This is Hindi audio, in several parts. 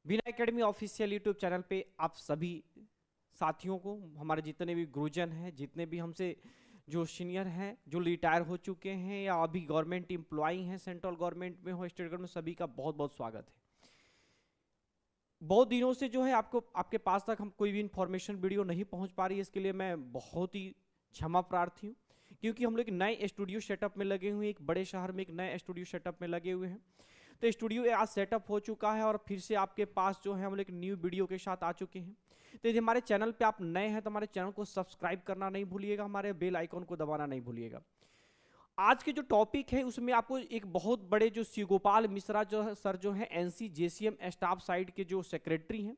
बीना एकेडमी ऑफिशियल यूट्यूब चैनल पे आप सभी साथियों को, हमारे जितने भी गुरुजन हैं, जितने भी हमसे जो सीनियर हैं, जो रिटायर हो चुके हैं या अभी गवर्नमेंट एम्प्लॉई हैं, सेंट्रल गवर्नमेंट में हो, स्टेट गवर्नमेंट, सभी का बहुत बहुत स्वागत है। बहुत दिनों से जो है आपको आपके पास तक हम कोई भी इंफॉर्मेशन वीडियो नहीं पहुंच पा रही है, इसके लिए मैं बहुत ही क्षमा प्रार्थी हूँ, क्योंकि हम लोग नए स्टूडियो सेटअप में लगे हुए हैं। एक बड़े शहर में एक नए स्टूडियो सेटअप में लगे हुए हैं, तो स्टूडियो आज सेटअप हो चुका है और फिर से आपके पास जो है हम लोग एक न्यू वीडियो के साथ आ चुके हैं। तो यदि हमारे चैनल पे आप नए हैं तो हमारे चैनल को सब्सक्राइब करना नहीं भूलिएगा, हमारे बेल आइकन को दबाना नहीं भूलिएगा। आज के जो टॉपिक है उसमें आपको एक बहुत बड़े जो शिव गोपाल मिश्रा जो है सर, जो है एनसी जेसीएम स्टाफ साइड के जो सेक्रेटरी हैं,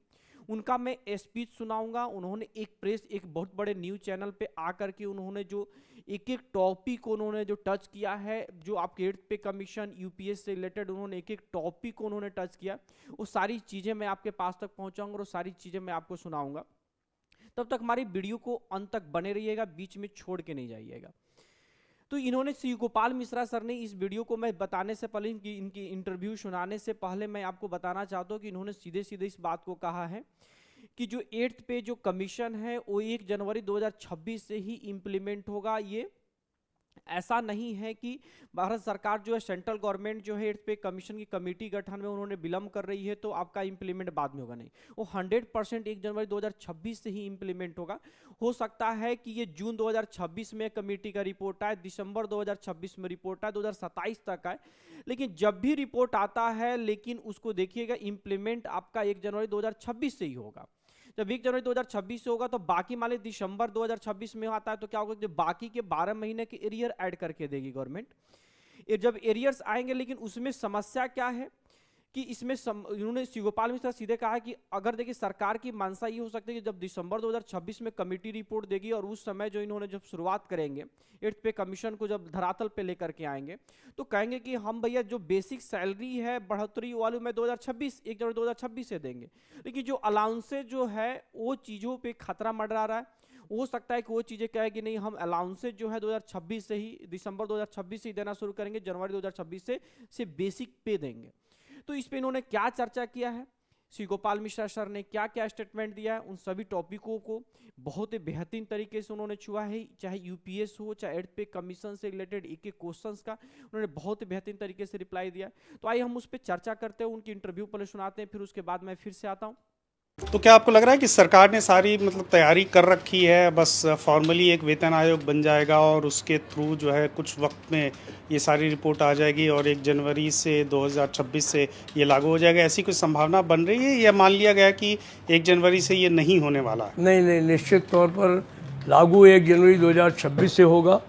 उनका मैं स्पीच सुनाऊंगा। उन्होंने एक बहुत बड़े न्यूज चैनल पे आकर के उन्होंने जो एक एक टॉपिक को उन्होंने जो टच किया है, जो आपके 8th पे कमीशन यूपीएस से रिलेटेड उन्होंने एक एक टॉपिक को उन्होंने टच किया, वो सारी चीज़ें मैं आपके पास तक पहुंचाऊंगा और सारी चीज़ें मैं आपको सुनाऊंगा। तब तक हमारी वीडियो को अंत तक बने रहिएगा, बीच में छोड़ के नहीं जाइएगा। तो इन्होंने शिव गोपाल मिश्रा सर ने इस वीडियो को मैं बताने से पहले, इनकी इंटरव्यू सुनाने से पहले मैं आपको बताना चाहता हूँ कि इन्होंने सीधे सीधे इस बात को कहा है कि जो 8th पे जो कमीशन है वो 1 जनवरी 2026 से ही इम्प्लीमेंट होगा। ये ऐसा नहीं है कि भारत सरकार जो है, सेंट्रल गवर्नमेंट जो है 8th पे कमीशन की कमेटी गठन में उन्होंने विलंब कर रही है तो आपका इंप्लीमेंट बाद में होगा, नहीं, वो 100% 1 जनवरी 2026 से ही इंप्लीमेंट होगा। हो सकता है कि ये जून 2026 में कमेटी का रिपोर्ट आए, दिसंबर 2026 में रिपोर्ट आए, 2027 तक आए, लेकिन जब भी रिपोर्ट आता है, लेकिन उसको देखिएगा इंप्लीमेंट आपका 1 जनवरी 2026 से ही होगा। जब 1 जनवरी 2026 से होगा तो बाकी मान लीजिए दिसंबर 2026 में आता है तो क्या होगा, जो बाकी के 12 महीने के एरियर ऐड करके देगी गवर्नमेंट। जब एरियर्स आएंगे, लेकिन उसमें समस्या क्या है कि इसमें इन्होंने शिव गोपाल मिश्रा सीधे कहा कि अगर देखिए सरकार की मंशा ये हो सकती है कि जब दिसंबर 2026 में कमेटी रिपोर्ट देगी और उस समय जो इन्होंने जब शुरुआत करेंगे 8th पे कमीशन को जब धरातल पे लेकर के आएंगे तो कहेंगे कि हम भैया जो बेसिक सैलरी है बढ़ोतरी वालों में 2026 1 जनवरी 2026 से देंगे, लेकिन जो अलाउंसेज जो है वो चीज़ों पे खतरा मंडरा रहा है। हो सकता है कि वो चीज़ें कहे कि नहीं, हम अलाउंसेज जो है 2026 से ही, दिसंबर 2026 से ही देना शुरू करेंगे, जनवरी 2026 से बेसिक पे देंगे। तो इस पे इन्होंने क्या चर्चा किया है, शिव गोपाल मिश्रा सर ने क्या क्या स्टेटमेंट दिया है, उन सभी टॉपिकों को बहुत ही बेहतरीन तरीके से उन्होंने छुआ है। चाहे यूपीएस हो, चाहे 8th पे कमीशन से रिलेटेड एक एक क्वेश्चंस का उन्होंने बहुत ही बेहतरीन तरीके से रिप्लाई दिया। तो आइए हम उस पर चर्चा करते हैं, उनकी इंटरव्यू पहले सुनाते हैं, फिर उसके बाद मैं फिर से आता हूँ। तो क्या आपको लग रहा है कि सरकार ने सारी तैयारी कर रखी है, बस फॉर्मली एक वेतन आयोग बन जाएगा और उसके थ्रू जो है कुछ वक्त में ये सारी रिपोर्ट आ जाएगी और 1 जनवरी से 2026 से ये लागू हो जाएगा, ऐसी कोई संभावना बन रही है या मान लिया गया कि 1 जनवरी से ये नहीं होने वाला है? नहीं, निश्चित तौर पर लागू 1 जनवरी 2026 से होगा,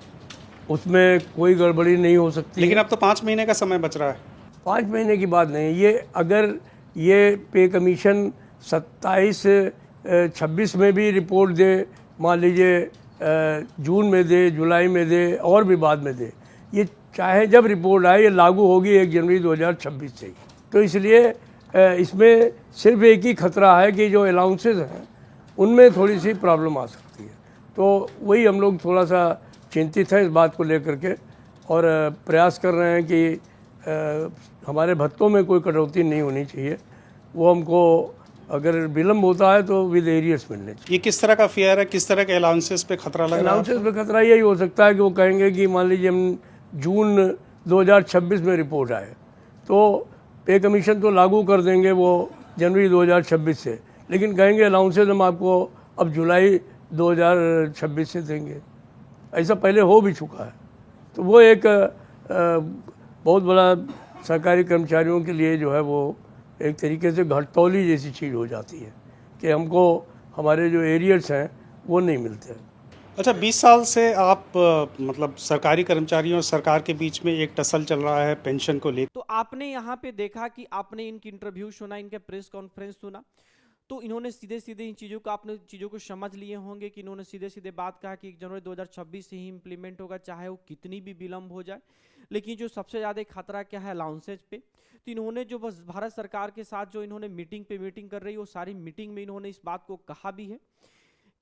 उसमें कोई गड़बड़ी नहीं हो सकती। लेकिन अब तो 5 महीने का समय बच रहा है। 5 महीने की बात नहीं, ये अगर ये पे कमीशन 27-26 में भी रिपोर्ट दे, मान लीजिए जून में दे, जुलाई में दे और भी बाद में दे, ये चाहे जब रिपोर्ट आए ये लागू होगी 1 जनवरी 2026 से ही। तो इसलिए इसमें सिर्फ एक ही खतरा है कि जो अलाउंसेस हैं उनमें थोड़ी सी प्रॉब्लम आ सकती है। तो वही हम लोग थोड़ा सा चिंतित हैं इस बात को लेकर के और प्रयास कर रहे हैं कि हमारे भत्तों में कोई कटौती नहीं होनी चाहिए। वो हमको अगर विलम्ब होता है तो विद एरियर्स मिलने चाहिए। ये किस तरह का फेयर है, किस तरह के अलाउंसेस पे खतरा लग रहा है? अलाउंसेस पे खतरा यही हो सकता है कि वो कहेंगे कि मान लीजिए हम जून 2026 में रिपोर्ट आए तो पे कमीशन तो लागू कर देंगे वो जनवरी 2026 से, लेकिन कहेंगे अलाउंसेस हम आपको अब जुलाई 2026 से देंगे। ऐसा पहले हो भी चुका है। तो वो एक बहुत बड़ा सरकारी कर्मचारियों के लिए जो है वो एक तरीके से घटतौली जैसी चीज़ हो जाती है कि हमको हमारे जो एरियर्स हैं वो नहीं मिलते। अच्छा, 20 साल से आप सरकारी कर्मचारियों और सरकार के बीच में एक टसल चल रहा है पेंशन को लेकर। तो आपने यहाँ पे देखा कि आपने इनकी इंटरव्यू सुना, इनके प्रेस कॉन्फ्रेंस सुना, तो इन्होंने सीधे सीधे इन चीज़ों को, आपने चीज़ों को समझ लिए होंगे कि इन्होंने सीधे सीधे बात कहा कि 1 जनवरी 2026 से ही इंप्लीमेंट होगा, चाहे वो कितनी भी विलम्ब हो जाए। लेकिन जो सबसे ज़्यादा खतरा क्या है, अलाउंसेज पे। तो इन्होंने जो बस भारत सरकार के साथ जो इन्होंने मीटिंग पे मीटिंग कर रही है, वो सारी मीटिंग में इन्होंने इस बात को कहा भी है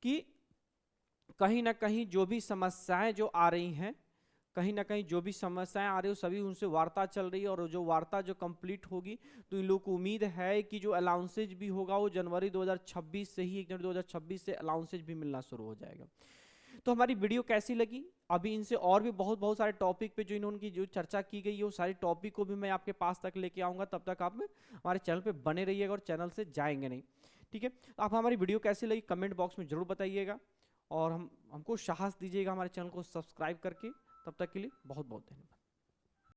कि कहीं ना कहीं जो भी समस्याएं जो आ रही हैं कहीं ना कहीं जो भी समस्याएं आ रही हो सभी उनसे वार्ता चल रही है, और जो वार्ता जो कंप्लीट होगी तो इन लोगों को उम्मीद है कि जो अलाउंसेज भी होगा वो जनवरी 2026 से ही, 1 जनवरी 2026 से अलाउंसेज भी मिलना शुरू हो जाएगा। तो हमारी वीडियो कैसी लगी? अभी इनसे और भी बहुत बहुत सारे टॉपिक पे जो इन्होंने जो चर्चा की गई है वो सारे टॉपिक को भी मैं आपके पास तक लेके आऊँगा। तब तक आप हमारे चैनल पे बने रहिएगा और चैनल से जाएंगे नहीं, ठीक है? आप हमारी वीडियो कैसी लगी कमेंट बॉक्स में जरूर बताइएगा, और हमको साहस दीजिएगा हमारे चैनल को सब्सक्राइब करके। तब तक के लिए बहुत बहुत धन्यवाद।